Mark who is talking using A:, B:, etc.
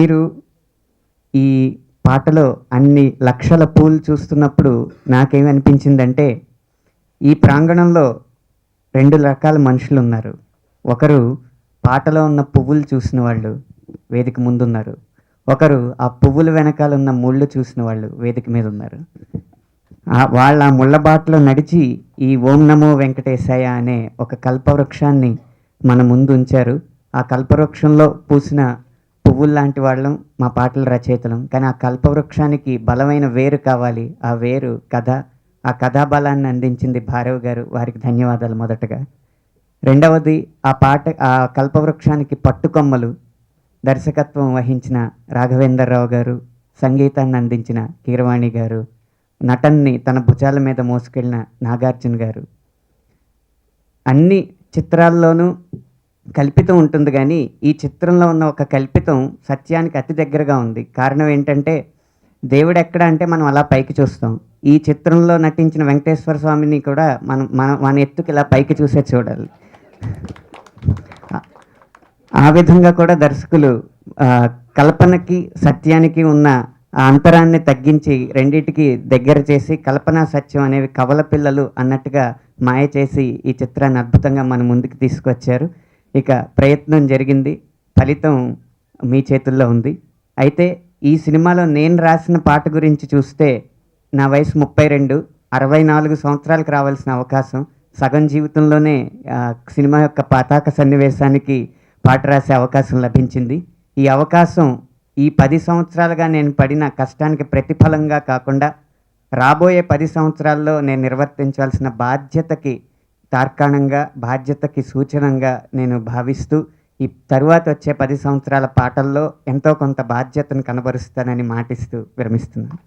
A: మీరు ఈ పాటలో అన్ని లక్షల పూలు చూస్తున్నప్పుడు నాకేమనిపించిందంటే, ఈ ప్రాంగణంలో 2 రకాల మనుషులున్నారు. ఒకరు పాటలో ఉన్న పువ్వులు చూసిన వాళ్ళు వేదిక ముందున్నారు. ఒకరు ఆ పువ్వుల వెనకాల ఉన్న ముళ్ళు చూసిన వాళ్ళు వేదిక మీద ఉన్నారు. వాళ్ళ ఆ ముళ్ళ బాటలో నడిచి ఈ ఓం నమో వెంకటేశాయ అనే ఒక కల్పవృక్షాన్ని మన ముందు ఉంచారు. ఆ కల్పవృక్షంలో పూసిన పువ్వుల్లాంటి వాళ్ళం మా పాటల రచయితలం. కానీ ఆ కల్పవృక్షానికి బలమైన వేరు కావాలి. ఆ వేరు కథ. ఆ కథా బలాన్ని అందించింది భార్గవ్ గారు. వారికి ధన్యవాదాలు మొదటగా. రెండవది ఆ కల్పవృక్షానికి పట్టుకొమ్మలు దర్శకత్వం వహించిన రాఘవేంద్రరావు గారు, సంగీతాన్ని అందించిన కీరవాణి గారు, నటన్ని తన భుజాల మీద మోసుకెళ్ళిన నాగార్జున గారు. అన్ని చిత్రాల్లోనూ కల్పితం ఉంటుంది, కానీ ఈ చిత్రంలో ఉన్న ఒక కల్పితం సత్యానికి అతి దగ్గరగా ఉంది. కారణం ఏంటంటే, దేవుడు ఎక్కడ అంటే మనం అలా పైకి చూస్తాం. ఈ చిత్రంలో నటించిన వెంకటేశ్వర స్వామిని కూడా మన ఎత్తుకి ఇలా పైకి చూసే చూడాలి. ఆ విధంగా కూడా దర్శకులు కల్పనకి సత్యానికి ఉన్న ఆ అంతరాన్ని తగ్గించి రెండింటికి దగ్గర చేసి కల్పన సత్యం అనేవి కవల పిల్లలు అన్నట్టుగా మాయ చేసి ఈ చిత్రాన్ని అద్భుతంగా మన ముందుకు తీసుకొచ్చారు. ఇక ప్రయత్నం జరిగింది, ఫలితం మీ చేతుల్లో ఉంది. అయితే ఈ సినిమాలో నేను రాసిన పాట గురించి చూస్తే, నా వయసు 32, 64 సంవత్సరాలకు రావాల్సిన అవకాశం సగం జీవితంలోనే సినిమా యొక్క పతాక సన్నివేశానికి పాట రాసే అవకాశం లభించింది. ఈ అవకాశం ఈ 10 సంవత్సరాలుగా నేను పడిన కష్టానికి ప్రతిఫలంగా కాకుండా రాబోయే 10 సంవత్సరాల్లో నేను నిర్వర్తించాల్సిన బాధ్యతకి తార్కాణంగా, బాధ్యతకి సూచనంగా నేను భావిస్తూ ఈ తరువాత వచ్చే 10 సంవత్సరాల పాటల్లో ఎంతో కొంత బాధ్యతను కనబరుస్తానని మాటిస్తూ విరమిస్తున్నాను.